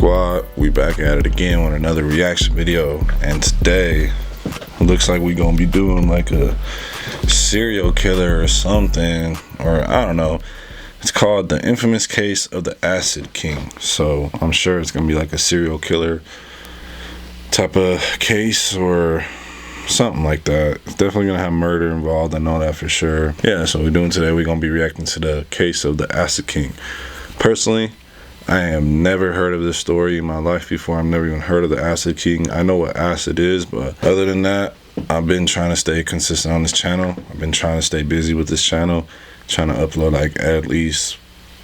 Squad, we back at it again with another reaction video, and today it looks like we gonna be doing like a serial killer or something, or I don't know. It's called The Infamous Case of the Acid King, so I'm sure it's gonna be like a serial killer type of case or something like that. It's definitely gonna have murder involved, I know that for sure. Yeah, so we're doing today, we're gonna be reacting to the case of the Acid King. Personally, I have never heard of this story in my life before. I've never even heard of the Acid King. I know what acid is, but other than that, I've been trying to stay consistent on this channel. I've been trying to stay busy with this channel, trying to upload like at least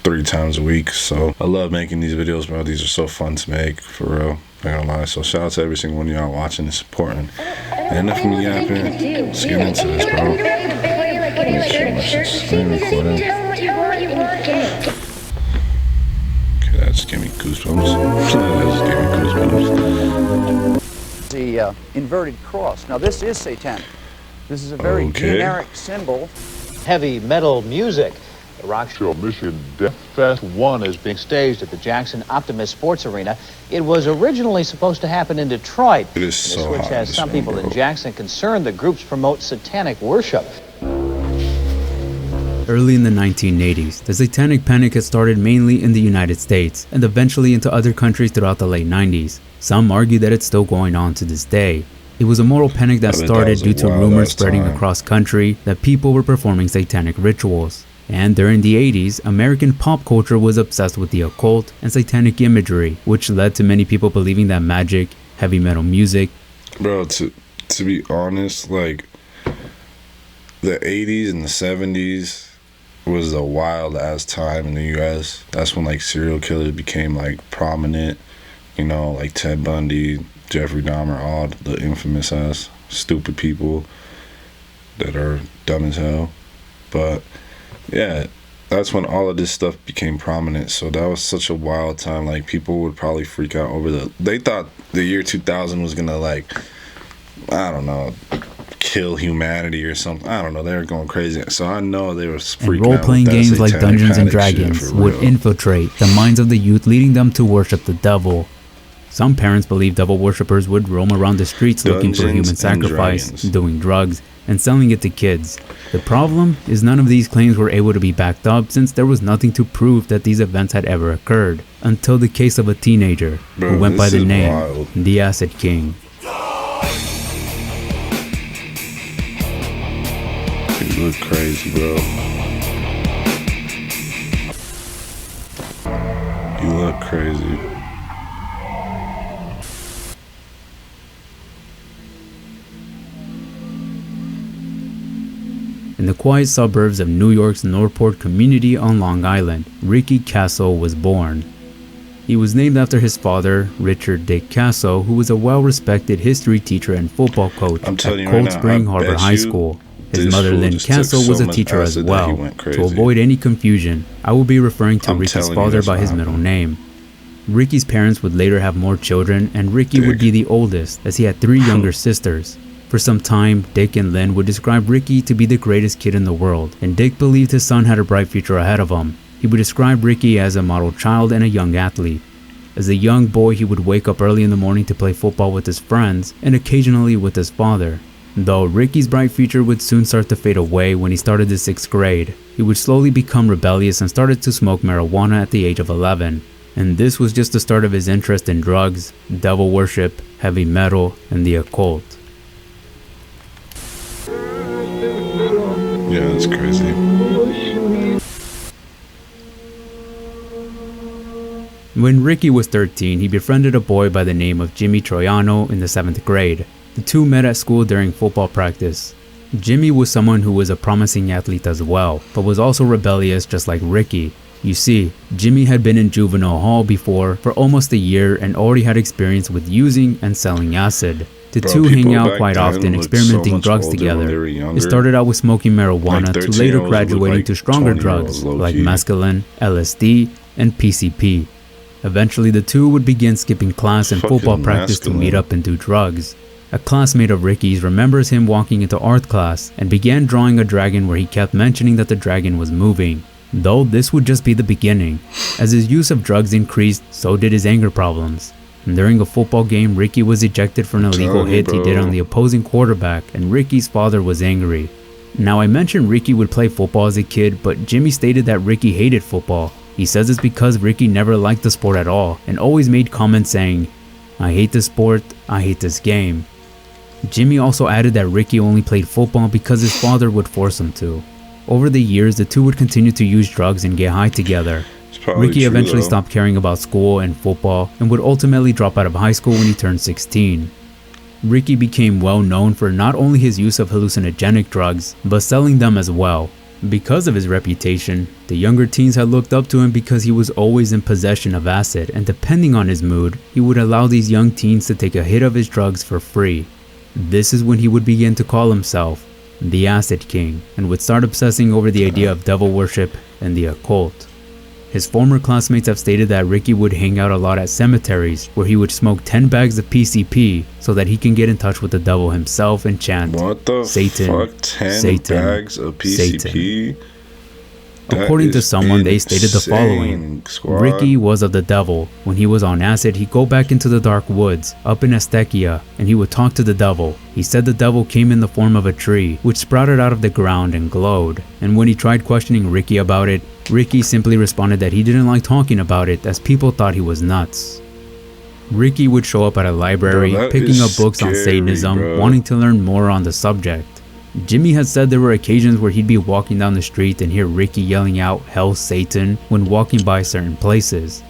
3 times a week. So I love making these videos, bro. These are so fun to make, for real. Not gonna lie. So shout out to every single one of y'all watching and supporting. And enough of me yapping. Let's get into this, bro. Just give me goosebumps. Just give me goosebumps. The inverted cross. Now this is satanic. This is a very generic symbol. Heavy metal music. The rock show Michigan Death Fest 1 is being staged at the Jackson Optimus Sports Arena. It was originally supposed to happen in Detroit. It is so which has some people in Jackson concerned the groups promote satanic worship. Early in the 1980s, the Satanic Panic had started mainly in the United States and eventually into other countries throughout the late 90s. Some argue that it's still going on to this day. It was a moral panic that started due to rumors spreading across country that people were performing satanic rituals. And during the 80s, American pop culture was obsessed with the occult and satanic imagery, which led to many people believing that magic, heavy metal music... Bro, to be honest, like, the 80s and the 70s was a wild ass time in the US. That's when like serial killers became like prominent, you know, like Ted Bundy, Jeffrey Dahmer, all the infamous ass stupid people that are dumb as hell. But yeah, that's when all of this stuff became prominent. So that was such a wild time. Like, people would probably freak out over they thought the year 2000 was gonna, like, I don't know, kill humanity or something. I don't know, they were going crazy. So I know they were freaking out. Role-playing games like Dungeons and Dragons would infiltrate the minds of the youth, leading them to worship the devil. Some parents believe devil worshippers would roam around the streets looking for human sacrifice, doing drugs, and selling it to kids. The problem is none of these claims were able to be backed up, since there was nothing to prove that these events had ever occurred, until the case of a teenager who went by the name The Acid King. You look crazy, bro. You look crazy. In the quiet suburbs of New York's Northport community on Long Island, Ricky Kasso was born. He was named after his father, Richard Dick Kasso, who was a well-respected history teacher and football coach at Cold Spring Harbor High School. His mother, Lynn Kasso, was a teacher as well. To avoid any confusion, I will be referring to Ricky's father by his middle name. Ricky's parents would later have more children, and Ricky would be the oldest, as he had 3 younger sisters. For some time, Dick and Lynn would describe Ricky to be the greatest kid in the world, and Dick believed his son had a bright future ahead of him. He would describe Ricky as a model child and a young athlete. As a young boy, he would wake up early in the morning to play football with his friends, and occasionally with his father. Though Ricky's bright future would soon start to fade away when he started the 6th grade. He would slowly become rebellious and started to smoke marijuana at the age of 11. And this was just the start of his interest in drugs, devil worship, heavy metal, and the occult. Yeah, that's crazy. When Ricky was 13, he befriended a boy by the name of Jimmy Troiano in the 7th grade. The two met at school during football practice. Jimmy was someone who was a promising athlete as well, but was also rebellious just like Ricky. You see, Jimmy had been in juvenile hall before for almost a year and already had experience with using and selling acid. The two hang out quite often, experimenting drugs together. It started out with smoking marijuana to later graduating to stronger drugs like mescaline, LSD, and PCP. Eventually, the two would begin skipping class and football practice to meet up and do drugs. A classmate of Ricky's remembers him walking into art class and began drawing a dragon where he kept mentioning that the dragon was moving. Though this would just be the beginning. As his use of drugs increased, so did his anger problems. And during a football game, Ricky was ejected for an illegal hit he did on the opposing quarterback, and Ricky's father was angry. Now, I mentioned Ricky would play football as a kid, but Jimmy stated that Ricky hated football. He says it's because Ricky never liked the sport at all and always made comments saying, "I hate this sport, I hate this game." Jimmy also added that Ricky only played football because his father would force him to. Over the years, the two would continue to use drugs and get high together. Ricky eventually stopped caring about school and football and would ultimately drop out of high school when he turned 16. Ricky became well known for not only his use of hallucinogenic drugs, but selling them as well. Because of his reputation, the younger teens had looked up to him because he was always in possession of acid, and depending on his mood, he would allow these young teens to take a hit of his drugs for free. This is when he would begin to call himself the Acid King, and would start obsessing over the idea of devil worship and the occult. His former classmates have stated that Ricky would hang out a lot at cemeteries, where he would smoke 10 bags of PCP so that he can get in touch with the devil himself and chant, "What the Satan, fuck? 10 Satan, bags of PCP? Satan." According to someone, they stated the following: Ricky was of the devil. When he was on acid, he'd go back into the dark woods, up in Estequia, and he would talk to the devil. He said the devil came in the form of a tree, which sprouted out of the ground and glowed. And when he tried questioning Ricky about it, Ricky simply responded that he didn't like talking about it as people thought he was nuts. Ricky would show up at a library, picking up books on Satanism, wanting to learn more on the subject. Jimmy had said there were occasions where he'd be walking down the street and hear Ricky yelling out "Hell Satan" when walking by certain places.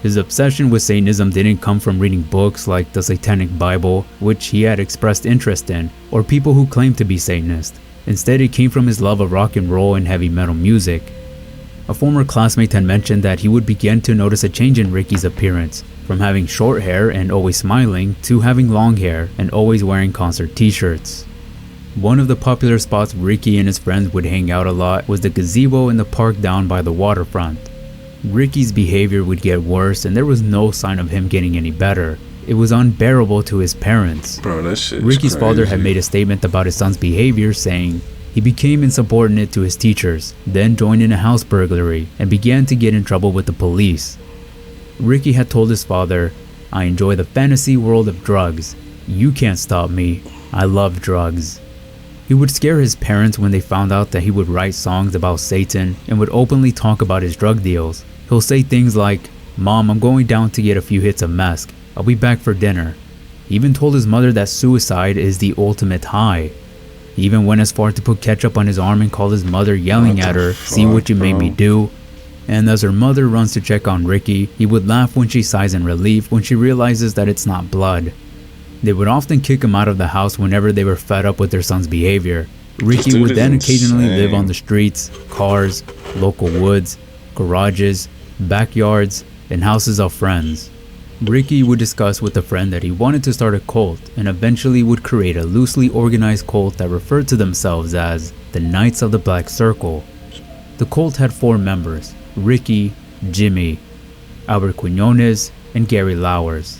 His obsession with Satanism didn't come from reading books like the Satanic Bible, which he had expressed interest in, or people who claimed to be Satanist. Instead, it came from his love of rock and roll and heavy metal music. A former classmate had mentioned that he would begin to notice a change in Ricky's appearance, from having short hair and always smiling to having long hair and always wearing concert t-shirts. One of the popular spots Ricky and his friends would hang out a lot was the gazebo in the park down by the waterfront. Ricky's behavior would get worse and there was no sign of him getting any better. It was unbearable to his parents. Bro, that shit is Ricky's crazy. father had made a statement about his son's behavior, saying he became insubordinate to his teachers, then joined in a house burglary and began to get in trouble with the police. Ricky had told his father, "I enjoy the fantasy world of drugs. You can't stop me. I love drugs." He would scare his parents when they found out that he would write songs about Satan and would openly talk about his drug deals. He'll say things like, "Mom, I'm going down to get a few hits of meth. I'll be back for dinner." He even told his mother that suicide is the ultimate high. He even went as far to put ketchup on his arm and call his mother, yelling at her, "See what you made me do." And as her mother runs to check on Ricky, he would laugh when she sighs in relief when she realizes that it's not blood. They would often kick him out of the house whenever they were fed up with their son's behavior. Ricky would then occasionally live on the streets, cars, local woods, garages, backyards, and houses of friends. Ricky would discuss with a friend that he wanted to start a cult and eventually would create a loosely organized cult that referred to themselves as the Knights of the Black Circle. The cult had 4 members: Ricky, Jimmy, Albert Quinones, and Gary Lauwers.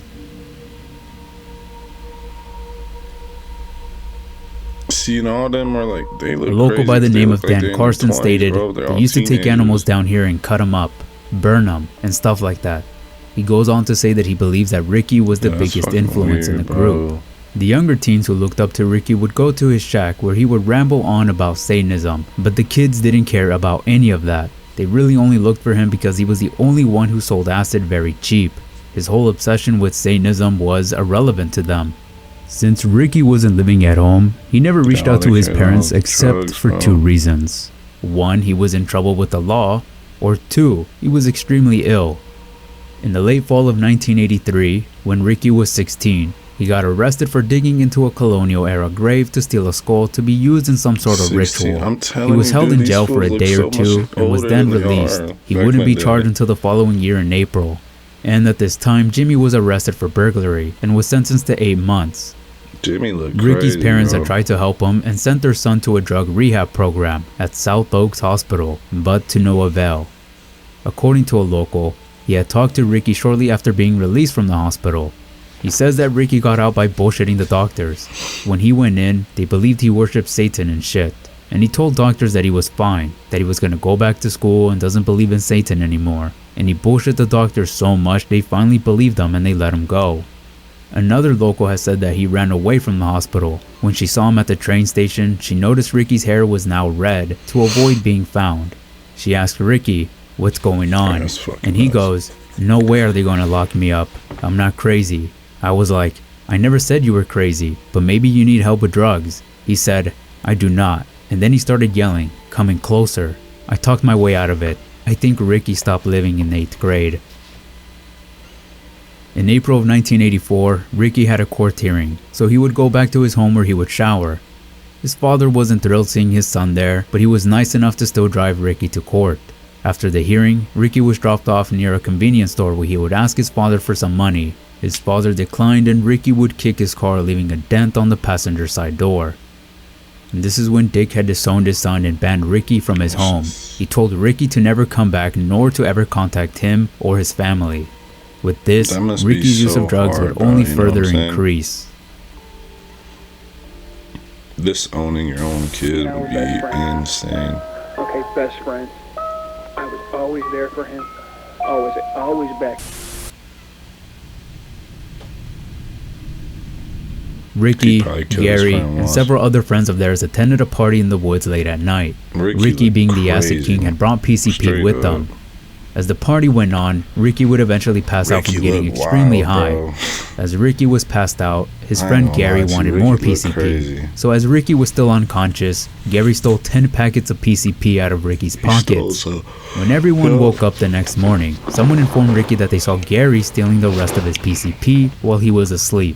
See, all of them are like, they look A local crazy. by the They name look of like they're Dan in Carson their 20s, stated bro. They're they all used to take teenagers. animals down here and cut them up, burn them, and stuff like that. He goes on to say that he believes that Ricky was the That's biggest fucking influence in weird, the group. bro. The younger teens who looked up to Ricky would go to his shack where he would ramble on about Satanism, but the kids didn't care about any of that. They really only looked for him because he was the only one who sold acid very cheap. His whole obsession with Satanism was irrelevant to them. Since Ricky wasn't living at home, he never reached out to his parents except for 2 reasons. 1, he was in trouble with the law, or 2, he was extremely ill. In the late fall of 1983, when Ricky was 16, he got arrested for digging into a colonial-era grave to steal a skull to be used in some sort of 16. ritual. I'm telling He was you, held dude, in jail these for a fools day or look so 2 much and was older then than they released. are He back wouldn't in be the charged day. until the following year in April. And at this time, Jimmy was arrested for burglary and was sentenced to 8 months. Jimmy looked Ricky's crazy, parents bro. had tried to help him and sent their son to a drug rehab program at South Oaks Hospital, but to no avail. According to a local, he had talked to Ricky shortly after being released from the hospital. He says that Ricky got out by bullshitting the doctors. When he went in, they believed he worshipped Satan and shit. and he told doctors that he was fine, that he was going to go back to school and doesn't believe in Satan anymore. And he bullshit the doctors so much they finally believed him and they let him go. Another local has said that he ran away from the hospital. When she saw him at the train station, she noticed Ricky's hair was now red to avoid being found. She asked Ricky, "What's going on?" And he goes, "No way are they going to lock me up. I'm not crazy." I was like, "I never said you were crazy, but maybe you need help with drugs." He said, "I do not." And then he started yelling, coming closer. I talked my way out of it. I think Ricky stopped living in 8th grade. In April of 1984, Ricky had a court hearing, so he would go back to his home where he would shower. His father wasn't thrilled seeing his son there, but he was nice enough to still drive Ricky to court. After the hearing, Ricky was dropped off near a convenience store where he would ask his father for some money. His father declined and Ricky would kick his car, leaving a dent on the passenger side door. And this is when Dick had disowned his son and banned Ricky from his home. He told Ricky to never come back nor to ever contact him or his family. With this, Ricky's use of drugs would only further increase. Disowning your own kid would be insane. Okay, best friend. I was always there for him. Always back. Ricky, Gary, and several other friends of theirs attended a party in the woods late at night. Ricky, being the acid king, had brought PCP with them. As the party went on, Ricky would eventually pass out from getting extremely high. As Ricky was passed out, his friend Gary wanted more PCP. So as Ricky was still unconscious, Gary stole 10 packets of PCP out of Ricky's pockets. When everyone woke up the next morning, someone informed Ricky that they saw Gary stealing the rest of his PCP while he was asleep.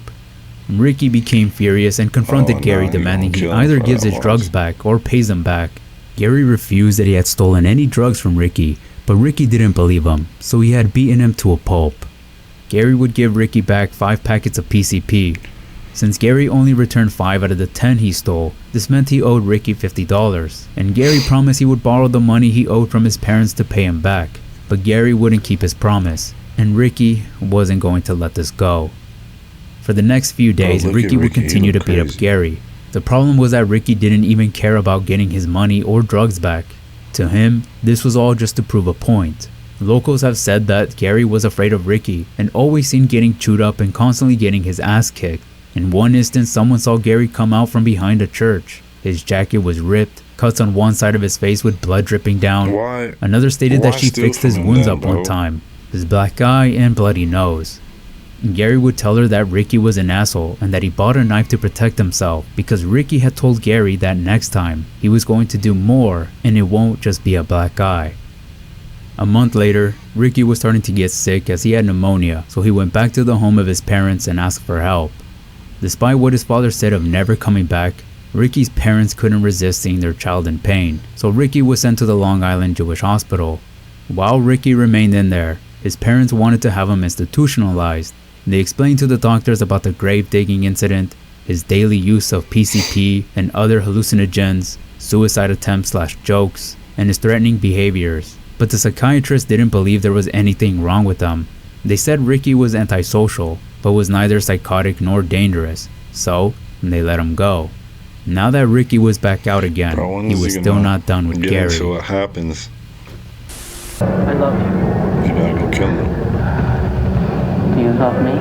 Ricky became furious and confronted Gary, demanding he either gives his drugs back or pays them back. Gary refused that he had stolen any drugs from Ricky, but Ricky didn't believe him, so he had beaten him to a pulp. Gary would give Ricky back 5 packets of PCP. Since Gary only returned 5 out of the 10 he stole, this meant he owed Ricky $50, and Gary promised he would borrow the money he owed from his parents to pay him back. But Gary wouldn't keep his promise, and Ricky wasn't going to let this go. For the next few days, Ricky would continue to beat up Gary. The problem was that Ricky didn't even care about getting his money or drugs back. To him, this was all just to prove a point. Locals have said that Gary was afraid of Ricky and always seen getting chewed up and constantly getting his ass kicked. In one instance, someone saw Gary come out from behind a church. His jacket was ripped, cuts on one side of his face with blood dripping down. Another stated that she fixed his wounds up one time, his black eye and bloody nose. Gary would tell her that Ricky was an asshole and that he bought a knife to protect himself because Ricky had told Gary that next time he was going to do more and it won't just be a black eye. A month later, Ricky was starting to get sick as he had pneumonia, so he went back to the home of his parents and asked for help. Despite what his father said of never coming back, Ricky's parents couldn't resist seeing their child in pain, so Ricky was sent to the Long Island Jewish Hospital. While Ricky remained in there, his parents wanted to have him institutionalized. They explained to the doctors about the grave digging incident, his daily use of PCP and other hallucinogens, suicide attempts/jokes, and his threatening behaviors. But the psychiatrist didn't believe there was anything wrong with him. They said Ricky was antisocial, but was neither psychotic nor dangerous, so they let him go. Now that Ricky was back out again, he was still not done with Gary. So what happens? I love you. You gotta go kill him. Do you love me?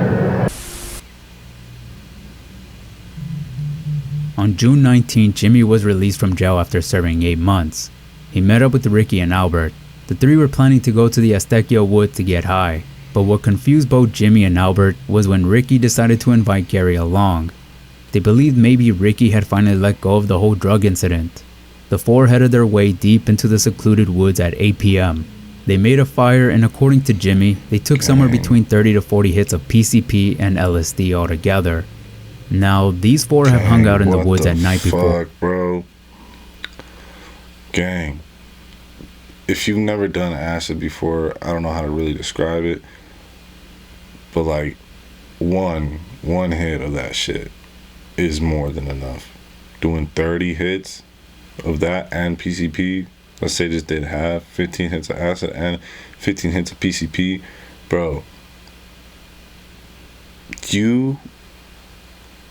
On June 19, Jimmy was released from jail after serving 8 months. He met up with Ricky and Albert. The three were planning to go to the Aztecia Wood to get high, but what confused both Jimmy and Albert was when Ricky decided to invite Gary along. They believed maybe Ricky had finally let go of the whole drug incident. The four headed their way deep into the secluded woods at 8 p.m. They made a fire and according to Jimmy, they took somewhere between 30 to 40 hits of PCP and LSD altogether. Now, these four have hung out in the woods at night before. Fuck, bro. Gang. If you've never done acid before, I don't know how to really describe it. But like, one hit of that shit is more than enough. Doing 30 hits of that and PCP, let's say just did half, 15 hits of acid and 15 hits of PCP, bro.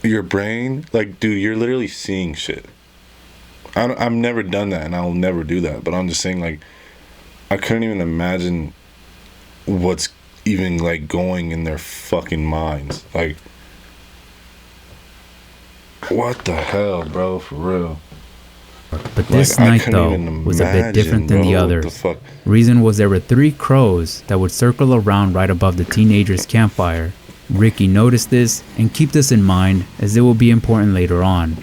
Your brain, like, dude, you're literally seeing shit. I've never done that, and I'll never do that. But I'm just saying, like, I couldn't even imagine what's even like going in their fucking minds. Like, what the hell, bro? For real. But this night, though, was a bit different than the others. Reason was there were 3 crows that would circle around right above the teenagers' campfire. Ricky noticed this, and keep this in mind as it will be important later on.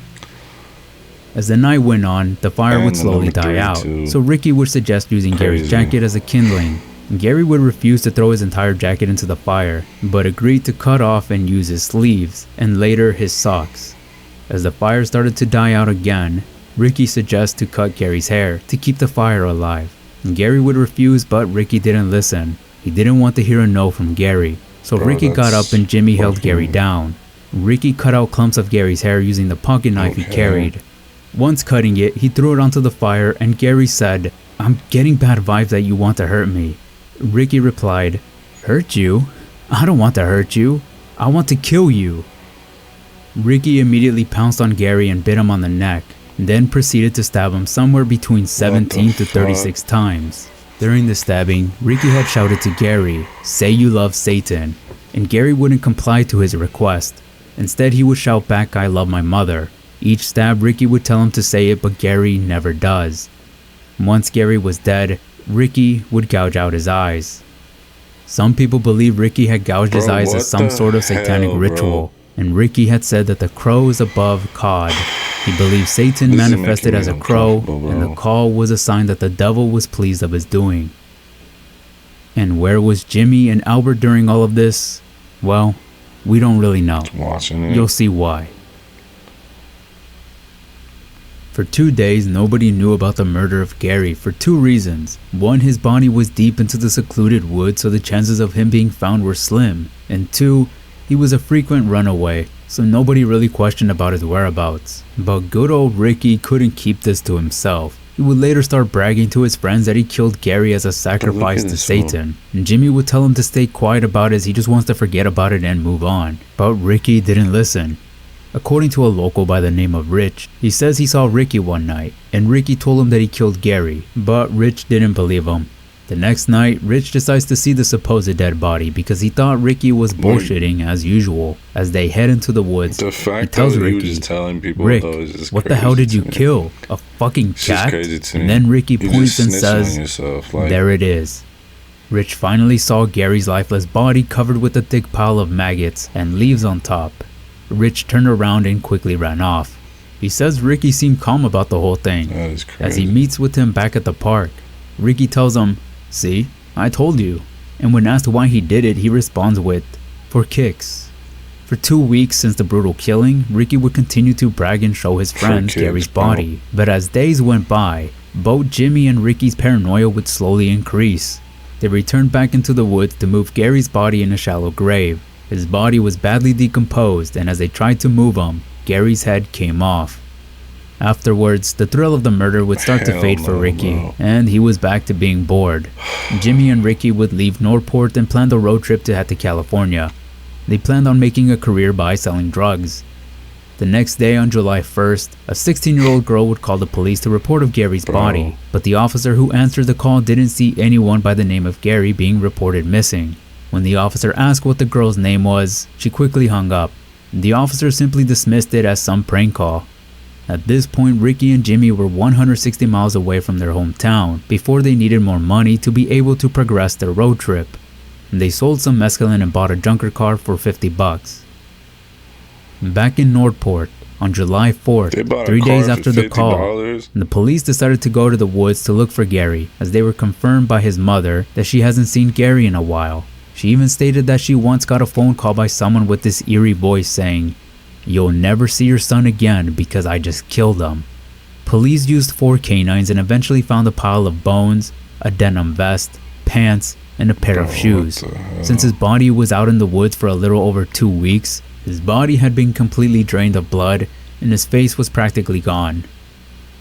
As the night went on, the fire would slowly die out, so Ricky would suggest using Gary's jacket as a kindling. Gary would refuse to throw his entire jacket into the fire, but agreed to cut off and use his sleeves, and later his socks. As the fire started to die out again, Ricky suggests to cut Gary's hair to keep the fire alive. Gary would refuse, but Ricky didn't listen. He didn't want to hear a no from Gary, so Ricky got up and Jimmy held Gary down. Ricky cut out clumps of Gary's hair using the pocket knife he carried. Once cutting it, he threw it onto the fire and Gary said, "I'm getting bad vibes that you want to hurt me." Ricky replied, "Hurt you? I don't want to hurt you. I want to kill you." Ricky immediately pounced on Gary and bit him on the neck, then proceeded to stab him somewhere between 17 to 36 times. During the stabbing, Ricky had shouted to Gary, "Say you love Satan," and Gary wouldn't comply to his request. Instead, he would shout back, "I love my mother." Each stab, Ricky would tell him to say it, but Gary never does. Once Gary was dead, Ricky would gouge out his eyes. Some people believe Ricky had gouged his eyes as some sort of satanic ritual, and Ricky had said that the crow is above God. He believed Satan manifested as a crow, and the call was a sign that the devil was pleased of his doing. And where was Jimmy and Albert during all of this? Well, we don't really know. You'll see why. For 2 days, nobody knew about the murder of Gary for 2 reasons. One, his body was deep into the secluded woods, so the chances of him being found were slim. And 2, he was a frequent runaway, so nobody really questioned about his whereabouts. But good old Ricky couldn't keep this to himself. He would later start bragging to his friends that he killed Gary as a sacrifice to Satan. And Jimmy would tell him to stay quiet about it as he just wants to forget about it and move on. But Ricky didn't listen. According to a local by the name of Rich, he says he saw Ricky one night, and Ricky told him that he killed Gary, but Rich didn't believe him. The next night, Rich decides to see the supposed dead body because he thought Ricky was bullshitting as usual. As they head into the woods, he tells Ricky, "Rick, what the hell did you kill? A fucking cat?" And then Ricky points and says, "There it is." Rich finally saw Gary's lifeless body covered with a thick pile of maggots and leaves on top. Rich turned around and quickly ran off. He says Ricky seemed calm about the whole thing. As he meets with him back at the park, Ricky tells him, "See, I told you." And when asked why he did it, he responds with, "For kicks." For 2 weeks since the brutal killing, Ricky would continue to brag and show his friends Gary's body. But as days went by, both Jimmy and Ricky's paranoia would slowly increase. They returned back into the woods to move Gary's body in a shallow grave. His body was badly decomposed, and as they tried to move him, Gary's head came off. Afterwards, the thrill of the murder would start to fade for Ricky, and he was back to being bored. Jimmy and Ricky would leave Northport and planned a road trip to head to California. They planned on making a career by selling drugs. The next day, on July 1st, a 16-year-old girl would call the police to report of Gary's body, but the officer who answered the call didn't see anyone by the name of Gary being reported missing. When the officer asked what the girl's name was, she quickly hung up. The officer simply dismissed it as some prank call. At this point, Ricky and Jimmy were 160 miles away from their hometown before they needed more money to be able to progress their road trip. They sold some mescaline and bought a junker car for $50. Back in Northport, on July 4th, 3 days after the call, the police decided to go to the woods to look for Gary, as they were confirmed by his mother that she hasn't seen Gary in a while. She even stated that she once got a phone call by someone with this eerie voice saying, "You'll never see your son again because I just killed him." Police used 4 canines and eventually found a pile of bones, a denim vest, pants, and a pair of shoes. Since his body was out in the woods for a little over 2 weeks, his body had been completely drained of blood and his face was practically gone.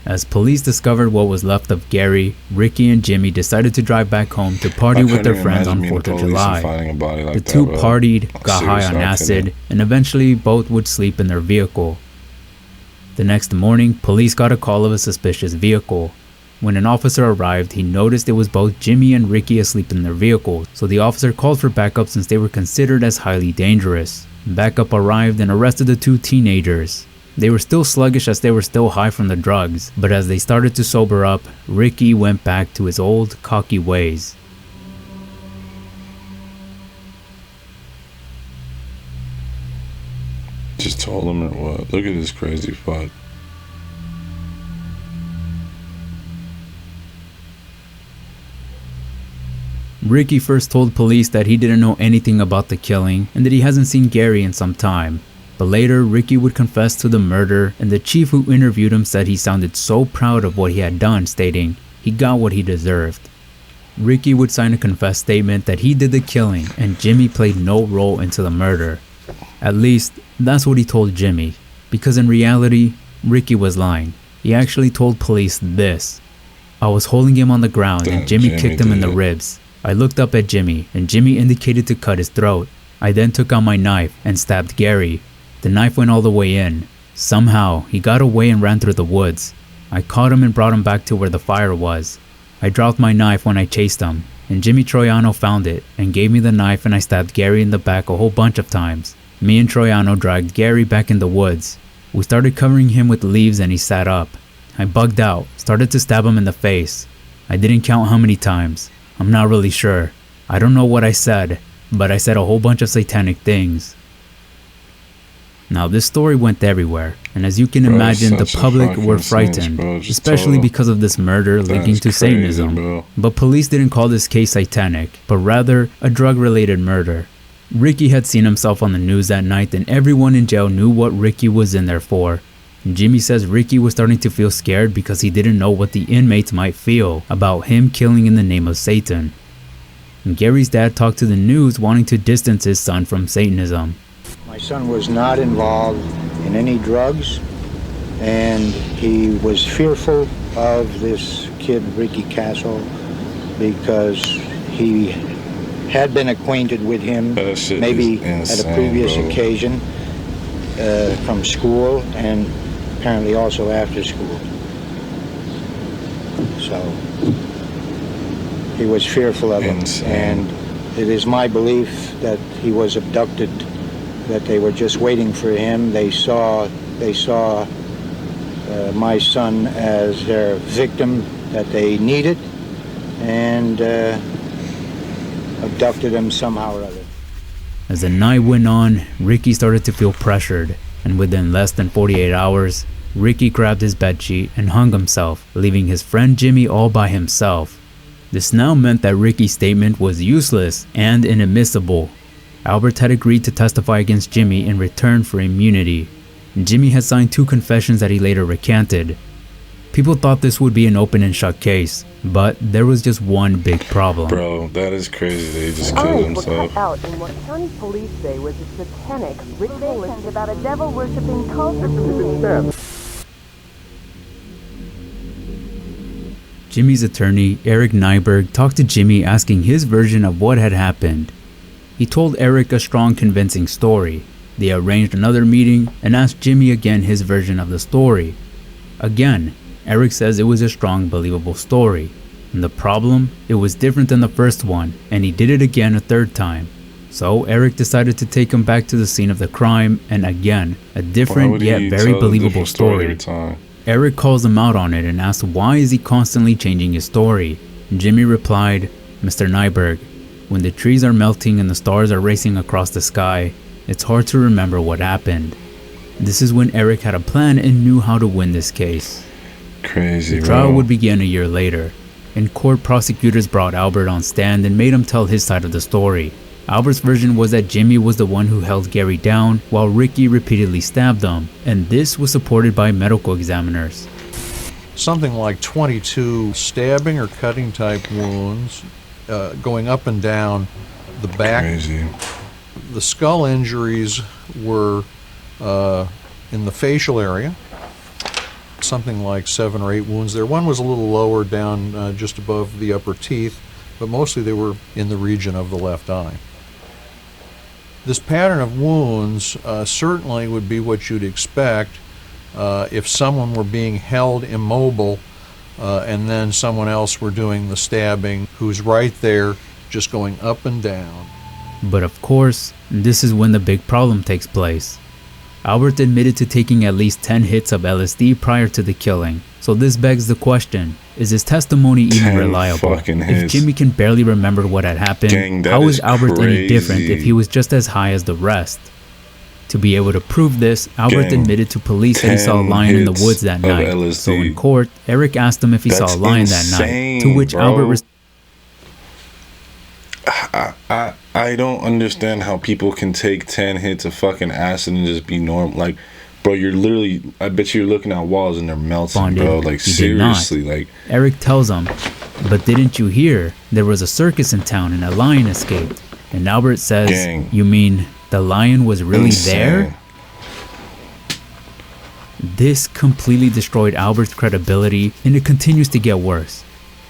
As police discovered what was left of Gary, Ricky and Jimmy decided to drive back home to party with their friends on 4th of July. The two partied, got high on acid, and eventually both would sleep in their vehicle. The next morning, police got a call of a suspicious vehicle. When an officer arrived, he noticed it was both Jimmy and Ricky asleep in their vehicle, so the officer called for backup since they were considered as highly dangerous. Backup arrived and arrested the two teenagers. They were still sluggish as they were still high from the drugs, but as they started to sober up, Ricky went back to his old, cocky ways. Just told him or what? Look at this crazy fuck. Ricky first told police that he didn't know anything about the killing and that he hasn't seen Gary in some time. But later, Ricky would confess to the murder, and the chief who interviewed him said he sounded so proud of what he had done, stating he got what he deserved. Ricky would sign a confess statement that he did the killing and Jimmy played no role into the murder. At least, that's what he told Jimmy, because in reality, Ricky was lying. He actually told police this: "I was holding him on the ground and Jimmy kicked him in the ribs. I looked up at Jimmy and Jimmy indicated to cut his throat. I then took out my knife and stabbed Gary. The knife went all the way in. Somehow, he got away and ran through the woods. I caught him and brought him back to where the fire was. I dropped my knife when I chased him, and Jimmy Troiano found it and gave me the knife, and I stabbed Gary in the back a whole bunch of times. Me and Troiano dragged Gary back in the woods. We started covering him with leaves and he sat up. I bugged out, started to stab him in the face. I didn't count how many times. I'm not really sure. I don't know what I said, but I said a whole bunch of satanic things." Now this story went everywhere, and as you can imagine, the public were frightened, especially because of this murder linking to Satanism. But police didn't call this case satanic, but rather a drug-related murder. Ricky had seen himself on the news that night, and everyone in jail knew what Ricky was in there for. Jimmy says Ricky was starting to feel scared because he didn't know what the inmates might feel about him killing in the name of Satan. And Gary's dad talked to the news wanting to distance his son from Satanism. My son was not involved in any drugs, and he was fearful of this kid, Ricky Castle, because he had been acquainted with him maybe at a previous occasion from school and apparently also after school. So he was fearful of him, and it is my belief that he was abducted, that they were just waiting for him. They saw my son as their victim that they needed, and abducted him somehow or other. As the night went on, Ricky started to feel pressured, and within less than 48 hours, Ricky grabbed his bedsheet and hung himself, leaving his friend Jimmy all by himself. This now meant that Ricky's statement was useless and inadmissible. Albert had agreed to testify against Jimmy in return for immunity. Jimmy had signed 2 confessions that he later recanted. People thought this would be an open and shut case, but there was just one big problem. Bro, that is crazy that he just killed himself. Cut out in what county police say was a satanic ritualistic about a devil-worshipping cult. Jimmy's attorney, Eric Nyberg, talked to Jimmy asking his version of what had happened. He told Eric a strong, convincing story. They arranged another meeting and asked Jimmy again his version of the story. Again, Eric says it was a strong, believable story. And the problem? It was different than the first one, and he did it again a third time. So Eric decided to take him back to the scene of the crime, and again, a different yet very believable story. Eric calls him out on it and asks why is he constantly changing his story. Jimmy replied, "Mr. Nyberg, when the trees are melting and the stars are racing across the sky, it's hard to remember what happened." This is when Eric had a plan and knew how to win this case. Crazy, The trial would begin a year later. In court, prosecutors brought Albert on stand and made him tell his side of the story. Albert's version was that Jimmy was the one who held Gary down while Ricky repeatedly stabbed him, and this was supported by medical examiners. Something like 22 stabbing or cutting type wounds going up and down the back. Crazy. The skull injuries were in the facial area, something like 7 or 8 wounds there. One was a little lower down just above the upper teeth, but mostly they were in the region of the left eye. This pattern of wounds certainly would be what you'd expect if someone were being held immobile and then someone else were doing the stabbing who's right there just going up and down. But of course, this is when the big problem takes place. Albert admitted to taking at least 10 hits of LSD prior to the killing. So this begs the question, is his testimony even reliable? If Jimmy can barely remember what had happened, how is Albert any different if he was just as high as the rest? To be able to prove this, Albert admitted to police that he saw a lion in the woods that night. LSD. So in court, Eric asked him if he saw a lion that night, to which Albert I don't understand how people can take 10 hits of fucking acid and just be normal. Like, bro, you're literally, I bet you're looking at walls and they're melting, bro. Like, seriously, like. Eric tells him, but didn't you hear? There was a circus in town and a lion escaped. And Albert says, you mean the lion was really there? This completely destroyed Albert's credibility, and it continues to get worse.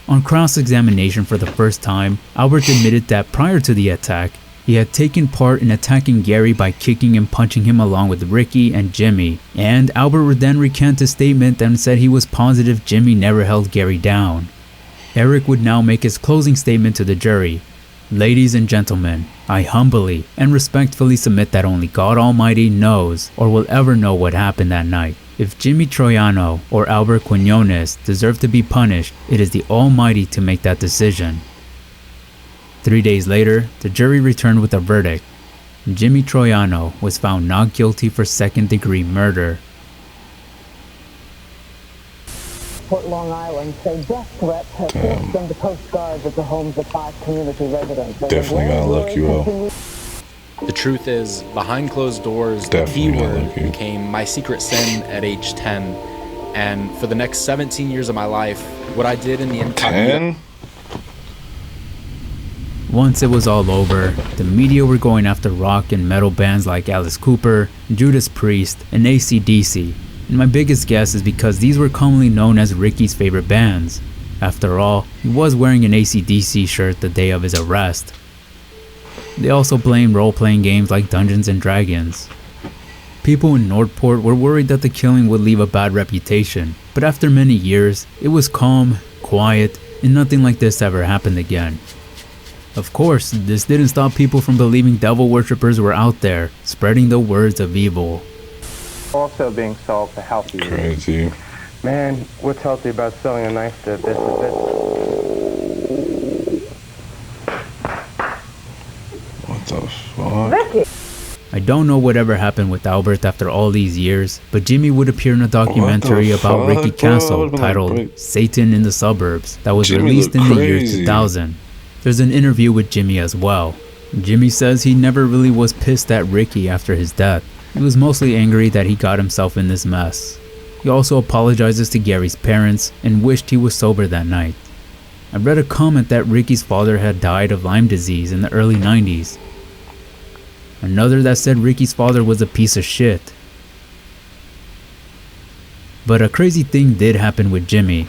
On cross-examination for the first time, Albert admitted that prior to the attack, he had taken part in attacking Gary by kicking and punching him along with Ricky and Jimmy, and Albert would then recant his statement and said he was positive Jimmy never held Gary down. Eric would now make his closing statement to the jury. Ladies and gentlemen, I humbly and respectfully submit that only God Almighty knows or will ever know what happened that night. If Jimmy Troiano or Albert Quinones deserve to be punished, it is the Almighty to make that decision. 3 days later, the jury returned with a verdict. Jimmy Troiano was found not guilty for second-degree murder. Port Long Island say death threats have forced them to post guards at the homes of 5 community residents. Definitely gotta look you up. The truth is, behind closed doors, the P word became my secret sin at age 10. And for the next 17 years of my life, what I did in the incognito. Once it was all over, the media were going after rock and metal bands like Alice Cooper, Judas Priest, and AC/DC. And my biggest guess is because these were commonly known as Ricky's favorite bands. After all, he was wearing an AC/DC shirt the day of his arrest. They also blamed role-playing games like Dungeons and Dragons. People in Northport were worried that the killing would leave a bad reputation, but after many years, it was calm, quiet, and nothing like this ever happened again. Of course, this didn't stop people from believing devil worshippers were out there, spreading the words of evil. Also being sold for healthy. Crazy. Man, what's healthy about selling a knife to this and this? What the fuck? I don't know whatever happened with Albert after all these years, but Jimmy would appear in a documentary about Ricky Castle titled Satan in the Suburbs that was released in the year 2000. There's an interview with Jimmy as well. Jimmy says he never really was pissed at Ricky after his death. He was mostly angry that he got himself in this mess. He also apologizes to Gary's parents and wished he was sober that night. I read a comment that Ricky's father had died of Lyme disease in the early 90s. Another that said Ricky's father was a piece of shit. But a crazy thing did happen with Jimmy.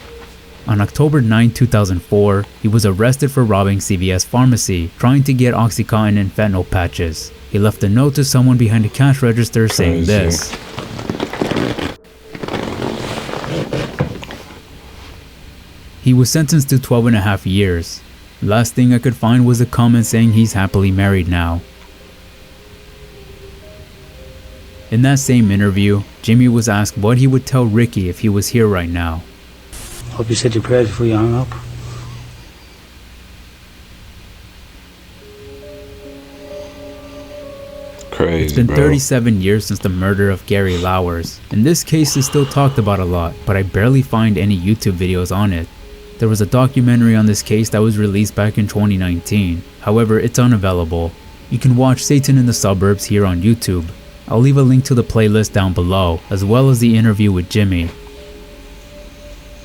On October 9, 2004, he was arrested for robbing CVS Pharmacy, trying to get Oxycontin and fentanyl patches. He left a note to someone behind a cash register saying this. He was sentenced to 12.5 years. Last thing I could find was a comment saying he's happily married now. In that same interview, Jimmy was asked what he would tell Ricky if he was here right now. Hope you said your prayers before you hung up. Crazy, it's been 37 years since the murder of Gary Lauwers, and this case is still talked about a lot, but I barely find any YouTube videos on it. There was a documentary on this case that was released back in 2019, however it's unavailable. You can watch Satan in the Suburbs here on YouTube. I'll leave a link to the playlist down below, as well as the interview with Jimmy.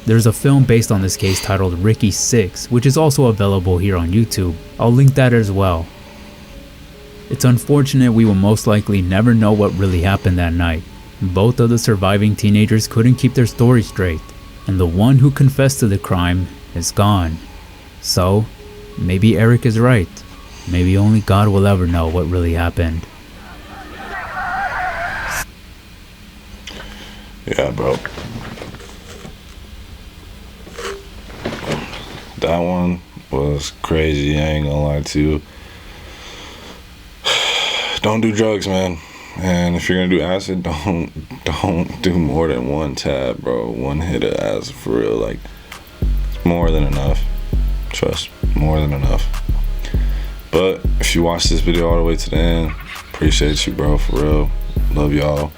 There's a film based on this case titled Ricky 6, which is also available here on YouTube. I'll link that as well. It's unfortunate we will most likely never know what really happened that night. Both of the surviving teenagers couldn't keep their story straight, and the one who confessed to the crime is gone. So, maybe Eric is right. Maybe only God will ever know what really happened. Yeah, bro. That one was crazy, I ain't gonna lie to you. Don't do drugs, man. And if you're gonna do acid, don't do more than one tab, bro. One hit of acid for real, like more than enough. Trust, more than enough. But if you watch this video all the way to the end, appreciate you, bro, for real. Love y'all.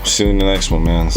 See you in the next one, man.